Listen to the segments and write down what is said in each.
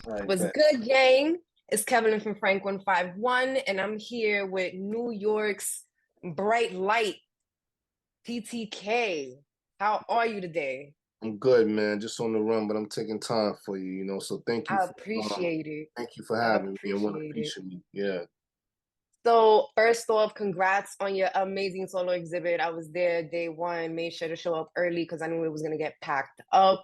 All right, What's bet. good, gang? It's Kevin from FRANK151, and I'm here with New York's bright light, TTK. How are you today? I'm good, man. Just on the run, but I'm taking time for you, So I appreciate it. thank you for I having me and want to appreciate it. feature me. Yeah. So, first off, congrats on your amazing solo exhibit. I was there day one, made sure to show up early because I knew it was going to get packed up,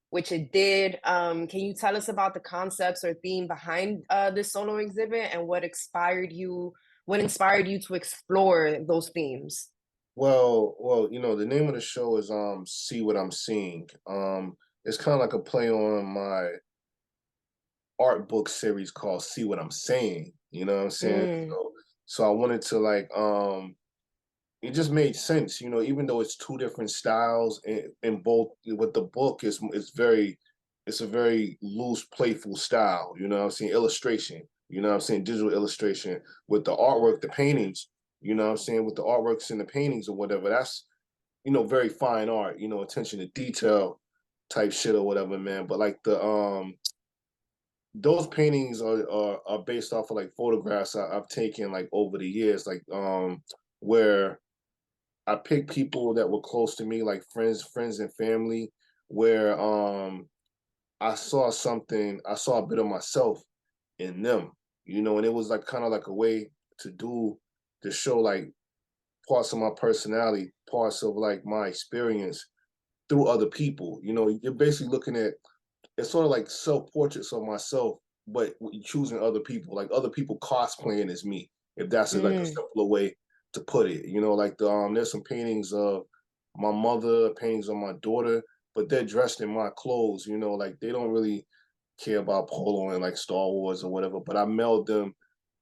which it did. Can you tell us about the concepts or theme behind this solo exhibit and what inspired you to explore those themes? Well, the name of the show is See What I'm Seeing. It's kind of like a play on my art book series called See What I'm Saying. You know what I'm saying? Mm, So I wanted to it just made sense, even though it's two different styles in both. With the book it's a very loose, playful style, you know what I'm saying? Illustration, you know what I'm saying? Digital illustration. With the artwork, the paintings, you know what I'm saying? With the artworks and the paintings or whatever, that's, very fine art, attention to detail type shit or whatever, man. But like those paintings are based off of like photographs I've taken like over the years, like where I picked people that were close to me, like friends and family, where I saw a bit of myself in them, and it was like kind of like a way to show like parts of my personality, parts of like my experience through other people. You're basically looking at it's sort of like self-portraits of myself, but choosing other people, like other people cosplaying as me, if that's like a mm. simpler way to put it. Like there's some paintings of my mother, paintings of my daughter, but they're dressed in my clothes, like they don't really care about polo and like Star Wars or whatever. But I mailed them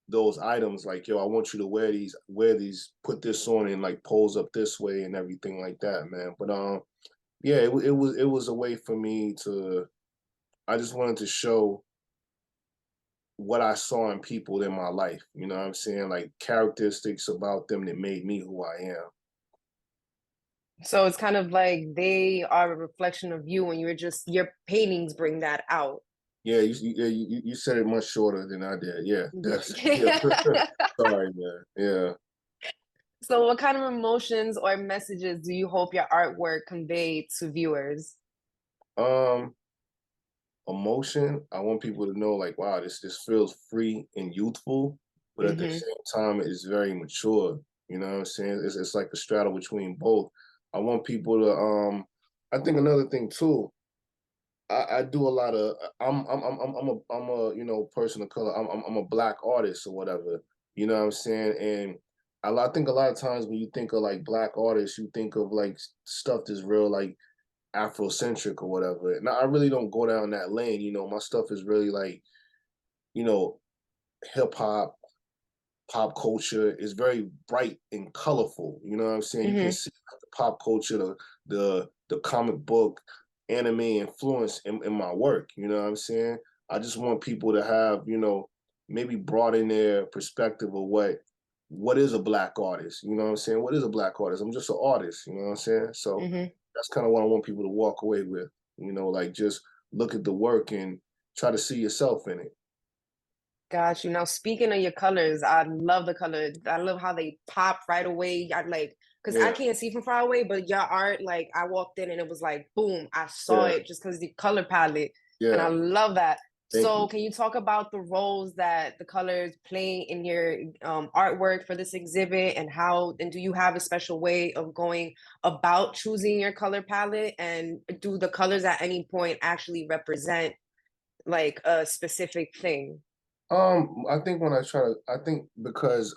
those items like, yo, I want you to wear these, put this on and like pose up this way and everything like that, man. But yeah, it was a way for me to I just wanted to show what I saw in people in my life. You know what I'm saying? Like characteristics about them that made me who I am. So it's kind of like they are a reflection of you, and your paintings bring that out. Yeah, you said it much shorter than I did. Yeah, that's yeah. Yeah. Sorry, man. Yeah. So, what kind of emotions or messages do you hope your artwork convey to viewers? Um, Emotion. I want people to know, like, wow, this feels free and youthful, but at the Hmm. same time, it's very mature. You know what I'm saying? It's like a straddle between both. I want people to I think another thing too. I do a lot of I'm a person of color. I'm a black artist or whatever. You know what I'm saying? And I think a lot of times when you think of like black artists, you think of like stuff that's real like Afrocentric or whatever. And I really don't go down that lane. My stuff is really like, you know, hip hop, pop culture is very bright and colorful. You know what I'm saying? You can Hmm. see the pop culture, the comic book, anime influence in my work. You know what I'm saying? I just want people to have, maybe broaden their perspective of what is a black artist. You know what I'm saying? What is a black artist? I'm just an artist. You know what I'm saying? So Hmm. that's kind of what I want people to walk away with. Like just look at the work and try to see yourself in it. Got you. Now, speaking of your colors, I love the colors. I love how they pop right away. I like, because I Yeah, can't see from far away, but your art, like, I walked in and it was like, boom, I saw yeah, it just because the color palette. And I yeah. love that. Thank So, you. can you talk about the roles that the colors play in your artwork for this exhibit and do you have a special way of going about choosing your color palette? And do the colors at any point actually represent like a specific thing? I think I think because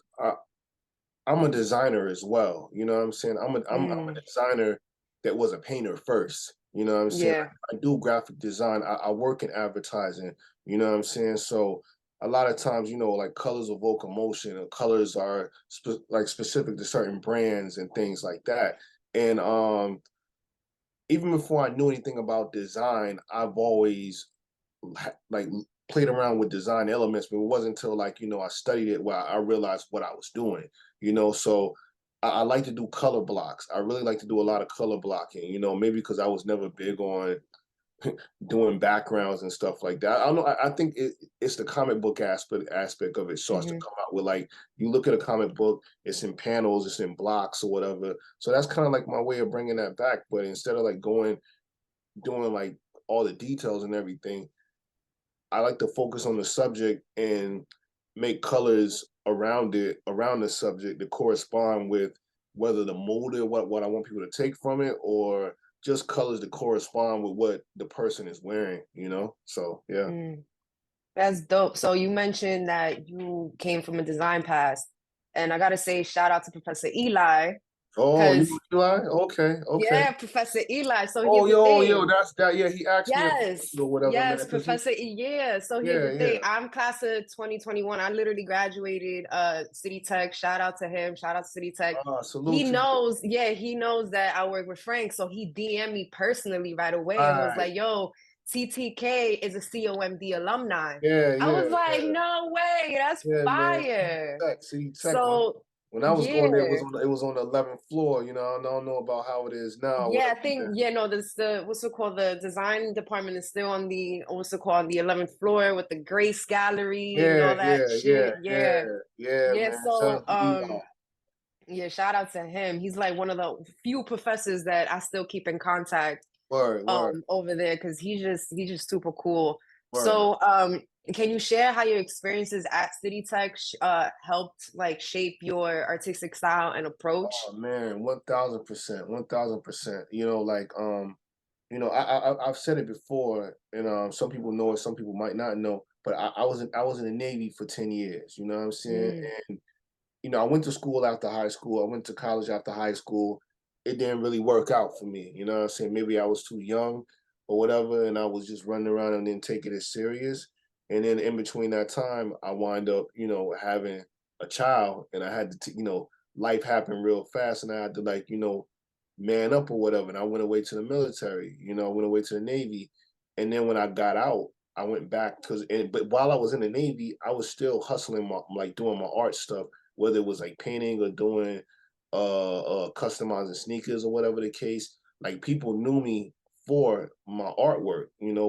I'm a designer as well. You know what I'm saying? I'm a Mm, designer that was a painter first. You know what I'm saying? yeah. I do graphic design. I work in advertising. You know what I'm saying? So a lot of times, like colors evoke emotion, or colors are like specific to certain brands and things like that. And even before I knew anything about design, I've always like played around with design elements, but it wasn't until like I studied it where I realized what I was doing. So I like to do color blocks. I really like to do a lot of color blocking. Maybe because I was never big on doing backgrounds and stuff like that. I don't know. I think it's the comic book aspect of it starts to Hmm. come out with like you look at a comic book, it's in panels, it's in blocks or whatever. So that's kind of like my way of bringing that back. But instead of like going doing like all the details and everything, I like to focus on the subject and make colors around it, around the subject to correspond with whether the motive, what I want people to take from it, or just colors to correspond with what the person is wearing, you know? So yeah. Mm, that's dope. So you mentioned that you came from a design past, and I gotta say shout out to Professor Eli, Oh, you because know Eli? Okay, okay. yeah, Professor Eli. So Oh, here's the yo, thing. that's that. Yeah, he asked me a Yes, question or whatever, man. yes, Cause he, Professor. Yeah. So here's yeah, the thing. yeah. I'm class of 2021. I literally graduated City Tech. Shout out to him. Shout out to City Tech. He Salute to you. knows, yeah, he knows that I work with Frank. So he DM'd me personally right away and was Right. like, yo, TTK is a COMD alumni. Yeah, I yeah, was like, yeah. no way, that's Yeah, man. fire. City Tech. So When I was going there, yeah. it was on the 11th floor. You know, I don't know about how it is now. Yeah, Whatever, I think man. yeah, no, this the what's it called? The design department is still on the what's it called, the 11th floor with the Grace Gallery and Yeah, all that yeah, yeah, shit. yeah, Yeah. yeah, Yeah, man. Shout so out to Eli. yeah, shout out to him. He's like one of the few professors that I still keep in contact Word, word, over there because he's just super cool. word. So can you share how your experiences at City Tech helped like shape your artistic style and approach? Oh man, 1000%, 1000%. I've said it before, and some people know it, some people might not know. But I was in the Navy for 10 years. You know what I'm saying? Mm, And I went to school after high school. I went to college after high school. It didn't really work out for me. You know what I'm saying? Maybe I was too young or whatever, and I was just running around and didn't take it as serious. And then in between that time, I wind up, having a child, and I had to, life happened real fast, and I had to like, man up or whatever. And I went away to the military. I went away to the Navy, and then when I got out, I went back but while I was in the Navy, I was still hustling like doing my art stuff, whether it was like painting or doing customizing sneakers or whatever the case. Like people knew me for my artwork,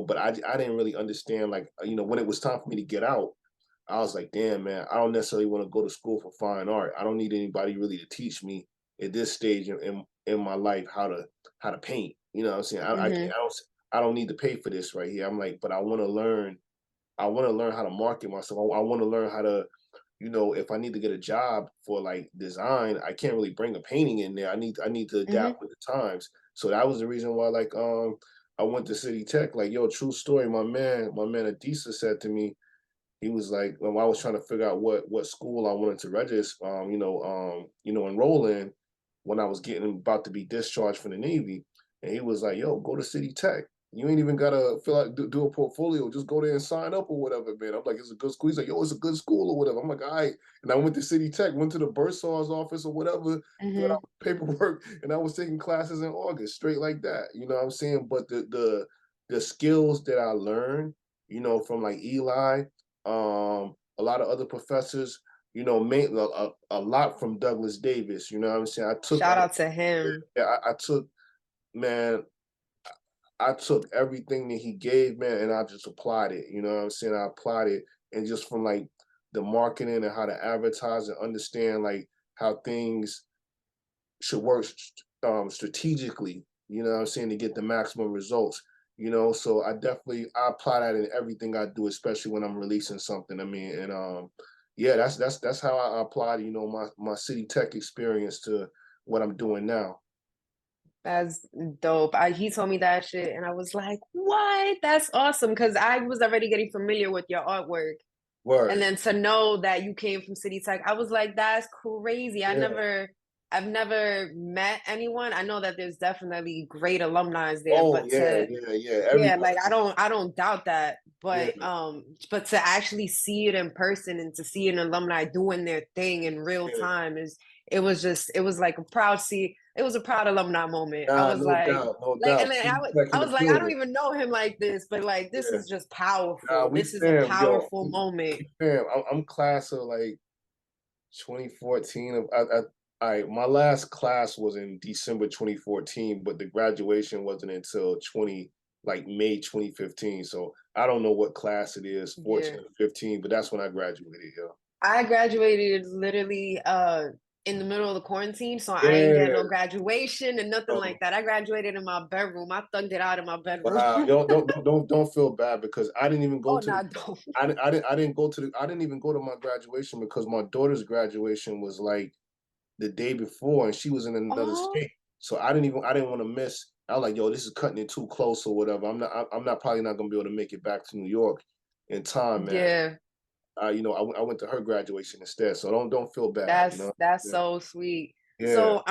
but I didn't really understand like when it was time for me to get out, I was like, damn man, I don't necessarily want to go to school for fine art. I don't need anybody really to teach me at this stage in my life how to paint. You know what I'm saying? mm-hmm, I don't need to pay for this right here. I'm like, but I want to learn. I want to learn how to market myself. I want to learn how to, if I need to get a job for like design, I can't really bring a painting in there. I need to adapt mm-hmm, with the times. So that was the reason why like I went to City Tech. Like, yo, true story, my man Adisa said to me, he was like, when I was trying to figure out what school I wanted to register, enroll in when I was getting about to be discharged from the Navy. And he was like, yo, go to City Tech. You ain't even gotta fill out do a portfolio. Just go there and sign up or whatever, man. I'm like, it's a good school. He's like, yo, it's a good school or whatever. I'm like, all right. And I went to City Tech, went to the bursar's office or whatever, filled mm-hmm. out paperwork, and I was taking classes in August, straight like that. You know what I'm saying? But the skills that I learned, from like Eli, a lot of other professors, a lot from Douglas Davis. You know what I'm saying? Shout out to him. I took, man, I took everything that he gave, man, and I just applied it. You know what I'm saying? I applied it, and just from like the marketing and how to advertise and understand like how things should work strategically. You know what I'm saying, to get the maximum results. So I apply that in everything I do, especially when I'm releasing something. I mean, and yeah, that's how I applied, my City Tech experience to what I'm doing now. That's dope. He told me that shit, and I was like, "What? That's awesome!" Because I was already getting familiar with your artwork, and Word. then to know that you came from City Tech, I was like, "That's crazy." Yeah. I've never met anyone. I know that there's definitely great alumni there, Oh but yeah, to yeah, yeah. yeah, Everybody. like I don't doubt that. Yeah, But to actually see it in person and to see an alumni doing their thing in real yeah. time is it was like a proud see it was a proud alumni moment. I Nah, was no doubt, no and doubt. then City Tech in I the was like, I don't building. even know him like this, but like this Yeah. is just Nah, powerful. we This is a fam, yo. powerful moment. We fam. I'm class of like 2014. All right, my last class was in December 2014, but the graduation wasn't until 2019. like May 2015. So I don't know what class it is, 14 Yeah. or 15, but that's when I graduated. I graduated literally in the middle of the quarantine, so I ain't had Yeah. no graduation and nothing Oh, like that. I graduated in my bedroom. I thugged it out in my bedroom. wow. Don't feel bad because I didn't even go Oh to no, the I don't. I didn't go to the I didn't even go to my graduation because my daughter's graduation was like the day before and she was in another Oh state. So I didn't want to miss. I was like, yo, this is cutting it too close or whatever. I'm not probably not gonna be able to make it back to New York in time, man. yeah, I went to her graduation instead. So don't feel bad, you know. that's Yeah. so sweet. Yeah. So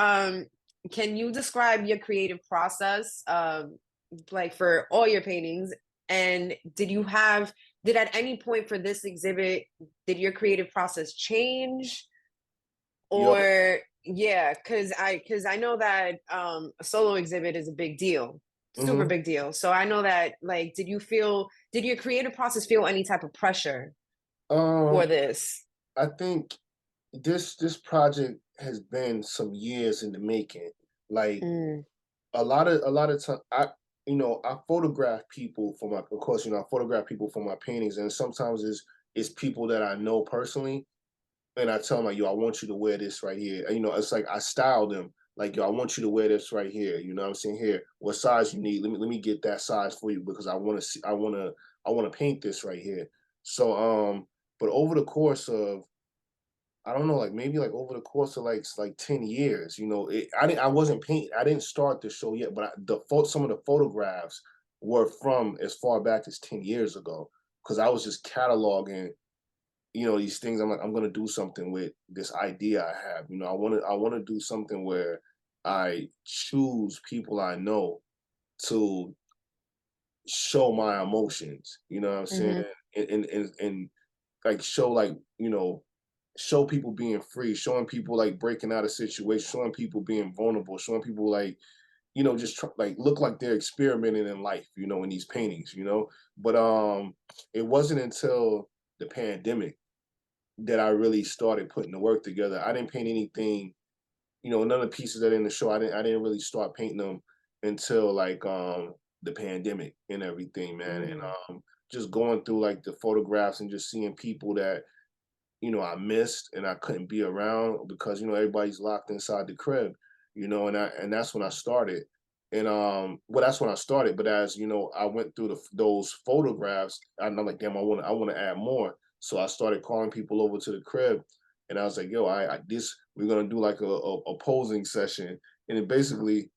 can you describe your creative process like for all your paintings? And did at any point for this exhibit, did your creative process change? Yo. Or yeah, because I know that a solo exhibit is a big deal, super Mhm. big deal. So I know that like did your creative process feel any type of pressure for Um, this? I think this project has been some years in the making. Like Mm, a lot of time I photograph people for my of course, I photograph people for my paintings and sometimes it's people that I know personally and I tell them like, yo, I want you to wear this right here. And, it's like I style them like, yo, I want you to wear this right here. You know what I'm saying? Here, what size you need? Let me get that size for you because I want to see I want to paint this right here. So but over the course of I don't know, like maybe like over the course of like 10 years, I wasn't painting. I didn't start the show yet, but some of the photographs were from as far back as 10 years ago because I was just cataloging, these things. I'm like, I'm gonna do something with this idea I have. I want to do something where I choose people I know to show my emotions. You know what I'm saying? mm-hmm, And like show show people being free, showing people like breaking out of situations, showing people being vulnerable, showing people like just like look like they're experimenting in life, in these paintings, But it wasn't until the pandemic that I really started putting the work together. I didn't paint anything, none of the pieces that are in the show. I didn't really start painting them until like the pandemic and everything, man. And mm, just going through like the photographs and just seeing people that I missed and I couldn't be around because everybody's locked inside the crib, and that's when I started. And well, that's when I started. But as I went through those photographs, I'm like, damn, I want to add more. So I started calling people over to the crib, and I was like, yo, I this we're gonna do like a posing session, and it basically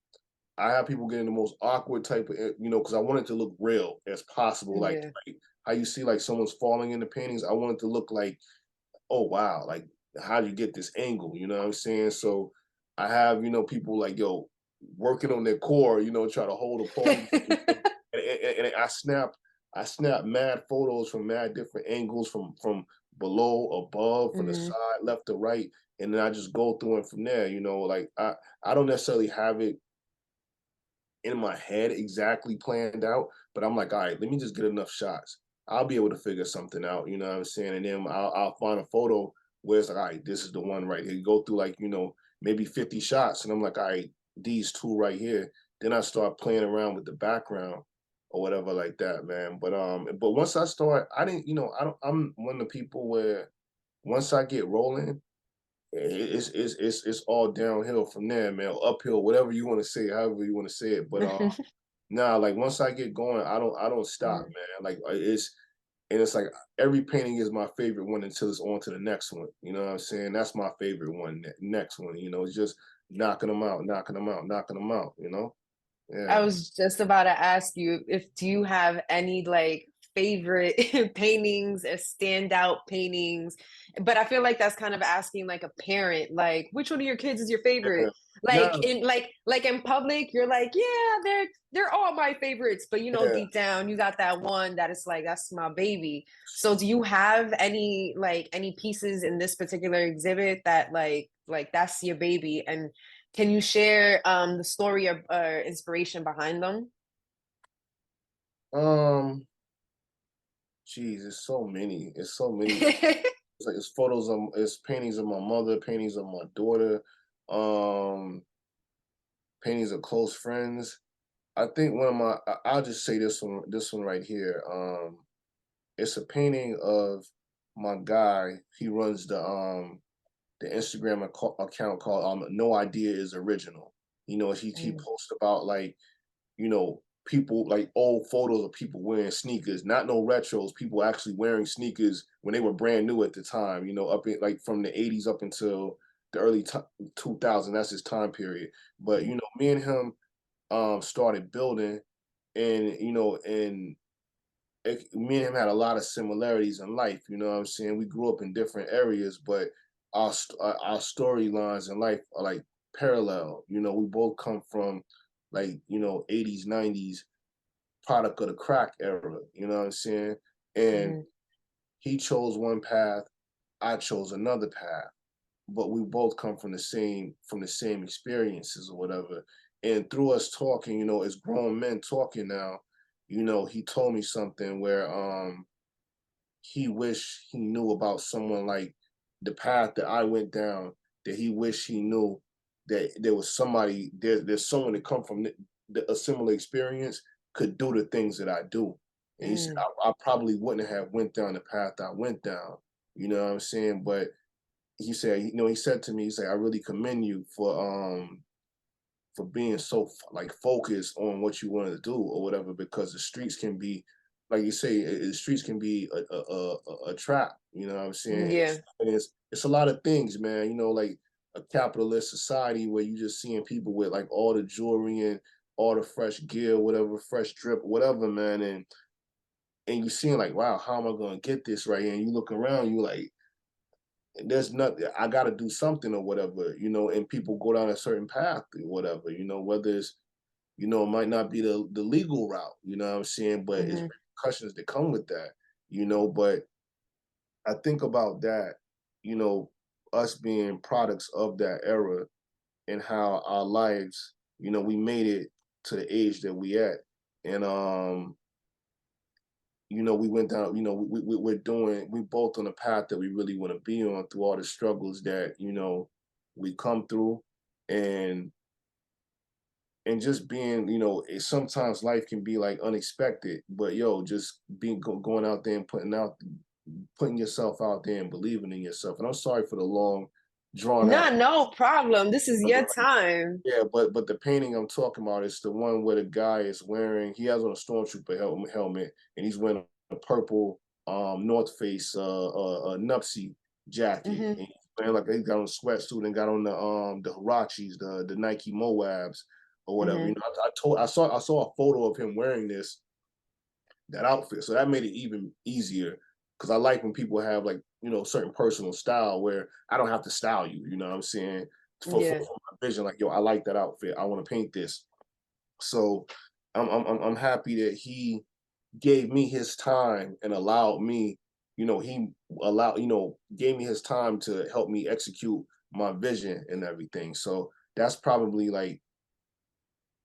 I have people get in the most awkward type of, because I want it to look real as possible, yeah. like how you see like someone's falling in the paintings. I want it to look like oh wow, like how do you get this angle? You know what I'm saying? So I have, people like, yo, working on their core, try to hold a pose. And I snap mad photos from mad different angles from below, above, from the Mm-hmm. side, left to right. And then I just go through it from there, like I don't necessarily have it in my head exactly planned out, but I'm like, all right, let me just get enough shots. I'll be able to figure something out, you know what I'm saying? And then I'll find a photo where it's like, all right, this is the one right here. You go through like, maybe 50 shots, and I'm like, all right, these two right here. Then I start playing around with the background or whatever like that, man. But once I start, I didn't, I'm one of the people where once I get rolling, it's all downhill from there, man. Uphill, whatever you want to say, however you want to say it. But nah, like once I get going, I don't stop, Mm. man. Like it's like every painting is my favorite one until it's on to the next one. You know what I'm saying? That's my favorite one. Next one, it's just knocking them out, knocking them out, knocking them out. I Yeah. was just about to ask you if do you have any like favorite paintings or standout paintings? But I feel like that's kind of asking like a parent, like which one of your kids is your favorite? Yeah. No. Like in public, you're like, yeah, they're all my favorites, but Yeah. deep down, you got that one that is like that's my baby. So do you have any pieces in this particular exhibit that like that's your baby and can you share the story or inspiration behind them? Um. Geez, it's so many. It's so many. It's like it's photos of it's paintings of my mother, paintings of my daughter, um, paintings of close friends. I think one of my I'll just say this one right here. It's a painting of my guy. He runs the Instagram account called No Idea is Original. You know, he Mm, posts about like, you know, people like old photos of people wearing sneakers, not no retros, people actually wearing sneakers when they were brand new at the time, you know, up in like from the 80s up until the early 2000s. That's his time period. But mm, you know, me and him started building, and you know, and me and him had a lot of similarities in life. You know what I'm saying? We grew up in different areas, but our storylines in life are like parallel. You know, we both come from like, you know, 80s, 90s product of the crack era. You know what I'm saying? And mhm, he chose one path, I chose another path, but we both come from the same experiences or whatever. And through us talking, you know, as grown men talking now, you know, he told me something where he wished he knew about someone like the path that I went down, that he wished he knew that there was somebody there's someone that come from a similar experience could do the things that I do. And he said mm. I probably wouldn't have went down the path I went down. You know what I'm saying? But he said, you know, he said to me, he said, I really commend you for being so like focused on what you want to do or whatever, because the streets can be, like you say, the streets can be a trap. You know what I'm saying? Yeah. It's a lot of things, man. You know, like a capitalist society where you just seeing people with like all the jewelry and all the fresh gear, whatever, fresh drip, whatever, man, and you seeing like, wow, how am I gonna get this right here? And you look around, you like, there's nothing, I got to do something or whatever, you know, and people go down a certain path or whatever, you know, whether it's, you know, it might not be the legal route, you know what I'm saying, but it's Mhm. repercussions that come with that, you know. But I think about that, you know, us being products of that era and how our lives, you know, we made it to the age that we at. And you know, we went down, you know, we both on a path that we really want to be on through all the struggles that, you know, we come through. and and just being, you know, sometimes life can be like unexpected, but yo, just going out there and putting yourself out there and believing in yourself. And I'm sorry for the long drawn out. Nah, no problem. This is your time. Yeah, but the painting I'm talking about is the one where the guy is wearing, he has on a stormtrooper helmet, and he's wearing a purple North Face Nupsy jacket. Mhm, And he's wearing like he got on a sweatsuit and got on the Hirachis, the Nike Moabs or whatever. You mhm. know, I saw a photo of him wearing that outfit. So that made it even easier, because I like when people have like, you know, certain personal style where I don't have to style you, you know what I'm saying? For Yeah. my vision, like, yo, I like that outfit. I want to paint this. So I'm happy that he gave me his time and allowed me, you know, gave me his time to help me execute my vision and everything. So that's probably like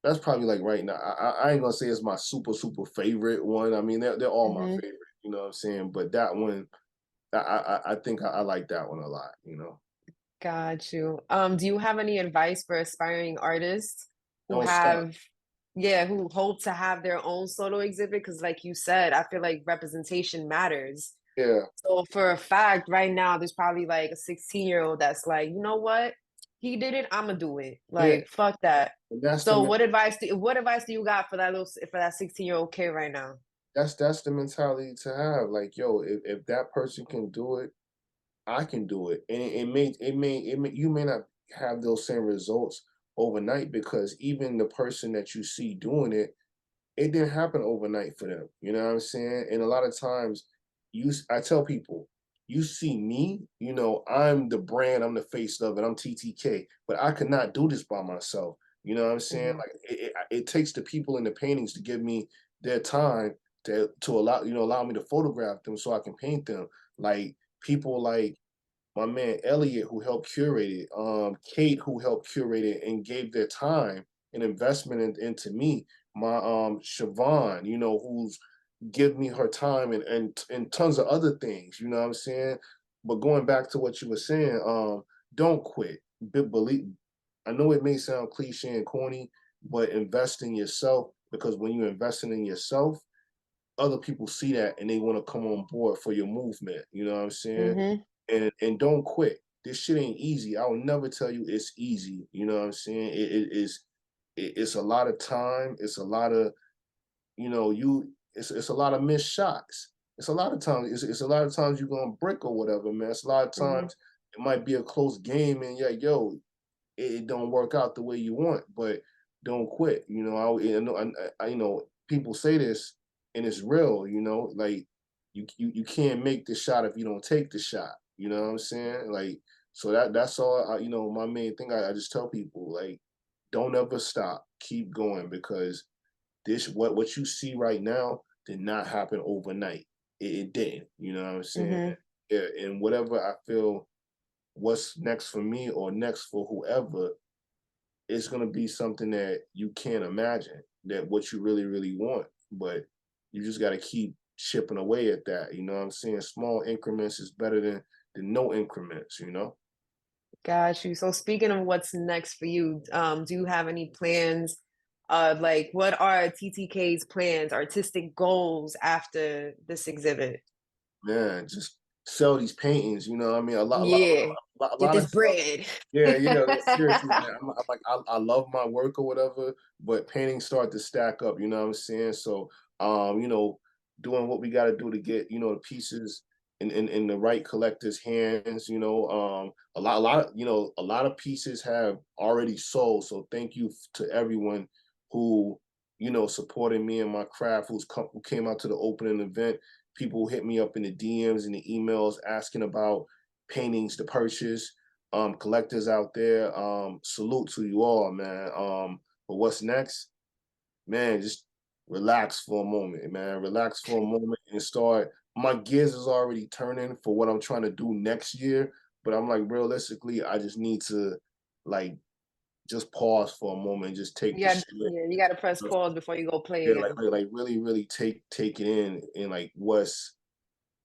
right now. I ain't gonna say it's my super favorite one. I mean, they're all my Mhm. favorite. You know what I'm saying? But that one, I think I like that one a lot. You know, Got you. Do you have any advice for aspiring artists who don't stop. have, yeah, who hope to have their own solo exhibit? Because, like you said, I feel like representation matters. Yeah, So, for a fact, right now, there's probably like a 16-year-old that's like, you know what? He did it. I'm gonna do it. yeah. Like, fuck that. And that's So, what advice do you got for that 16-year-old kid right now? that's the mentality to have. Like, yo, if that person can do it, I can do it. And you may not have those same results overnight, because even the person that you see doing it, it didn't happen overnight for them. You know what I'm saying? And a lot of times, I tell people, you see me, you know, I'm the brand, I'm the face of it, I'm TTK, but I could not do this by myself. You know what I'm saying? Mhm. Like it takes the people in the paintings to give me their time to allow me to photograph them so I can paint them. Like people like my man Elliot, who helped curate it, Kate, who helped curate it and gave their time and investment into me, my Siobhan, you know, who's give me her time and tons of other things, you know what I'm saying? But going back to what you were saying, don't quit. Believe, I know it may sound cliche and corny, but invest in yourself, because when you're investing in yourself, other people see that and they want to come on board for your movement. You know what I'm saying? Mhm. And don't quit. This shit ain't easy. I will never tell you it's easy. You know what I'm saying? It's a lot of time. It's a lot of, you know, it's a lot of missed shots. It's a lot of times, it's a lot of times you're gonna brick or whatever, man. It's a lot of Mhm. times it might be a close game and yeah, yo, it don't work out the way you want, but don't quit. You know, you know, people say this and it's real, you know, like you can't make the shot if you don't take the shot. You know what I'm saying? Like, so that's all you know, my main thing I just tell people, like, don't ever stop. Keep going because this what you see right now did not happen overnight. It didn't. You know what I'm saying? Mhm. Yeah, and whatever I feel what's next for me or next for whoever, it's gonna be something that you can't imagine that what you really, really want. But you just gotta keep chipping away at that. You know what I'm saying? Small increments is better than no increments, you know? Got you. So speaking of what's next for you, do you have any plans like what are TTK's plans, artistic goals after this exhibit? Man, just sell these paintings, you know what I mean? Yeah. A Get lot of this stuff. bread. Yeah, yeah, seriously, man. I'm like, I love my work or whatever, but paintings start to stack up, you know what I'm saying? So, you know, doing what we got to do to get, you know, the pieces in the right collector's hands, you know, you know, a lot of pieces have already sold. So thank you to everyone who, you know, supported me and my craft, who came out to the opening event. People hit me up in the DMs and the emails asking about paintings to purchase, collectors out there. Salute to you all, man. But what's next? Man, just relax for a moment, man. Relax for a moment and start. My gears is already turning for what I'm trying to do next year. But I'm like, realistically, I just need to like just pause for a moment, just take You the got shit. yeah, you gotta press pause before you go play Yeah, again. like really, really take it in and like what's,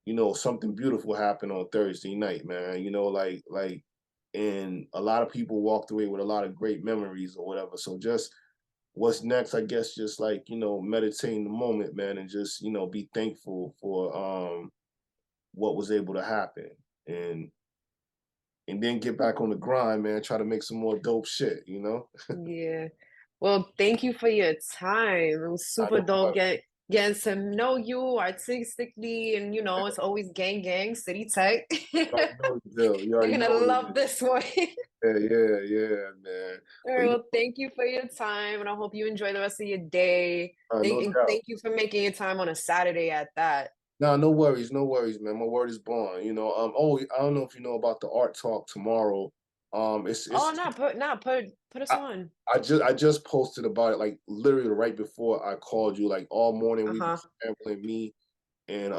you know, something beautiful happened on Thursday night, man. You know, and a lot of people walked away with a lot of great memories or whatever. So just what's next, I guess, just like, you know, meditating the moment, man, and just, you know, be thankful for what was able to happen. And and then get back on the grind, man, try to make some more dope shit, you know? Yeah. Well, thank you for your time. It was I super know dope getting to know you artistically, and it's always gang gang city tech. you already know the drill. You You're already gonna know what it love is. this one. Yeah, yeah, yeah, man. All But right, yeah, well, thank you for your time, and I hope you enjoy the rest of your day. no doubt. Thank you for making your time on a Saturday at that. No, no worries, man. My word is bond. You know, oh, I don't know if you know about the art talk tomorrow. Oh, It's put us I, on. I just posted about it like literally right before I called you. Like all morning we've been Uh-huh. scrambling, me and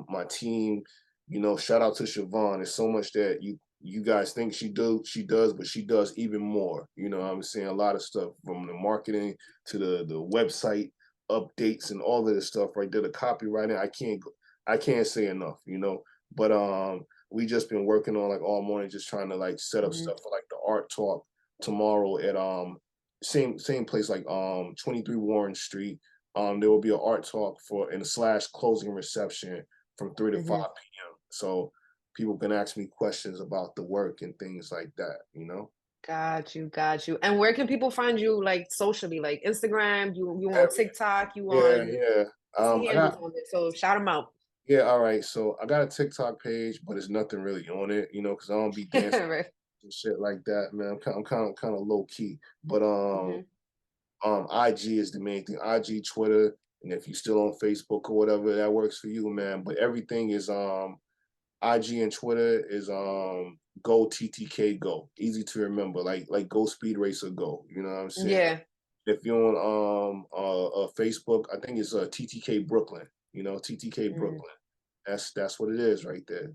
my team. You know, shout out to Siobhan. There's so much that you guys think she does, but she does even more. You know what I'm saying? A lot of stuff from the marketing to the website updates and all of this stuff right there. The copywriting, I can't say enough, you know. But we just been working on like all morning, just trying to like set up Hmm. stuff for like the art talk tomorrow at same place like 23 Warren Street. There will be an art talk for and a slash closing reception from 3 to 5 Hmm. p.m. So people can ask me questions about the work and things like that, you know? Got you, got you. And where can people find you, like, socially? Like, Instagram, you on Every, TikTok, you yeah, on yeah. what's the I handles got on it? So shout them out. yeah, all right. So I got a TikTok page, but it's nothing really on it, you know, because I don't be dancing Right. and shit like that, man. I'm kind of low key. But Hmm. IG is the main thing. IG, Twitter, and if you're still on Facebook or whatever, that works for you, man. But everything is IG and Twitter is go TTK go. Easy to remember, like go Speed Racer go. You know what I'm saying? Yeah. If you're on Facebook, I think it's TTK Brooklyn. You know, TTK Mm. Brooklyn. That's what it is right there.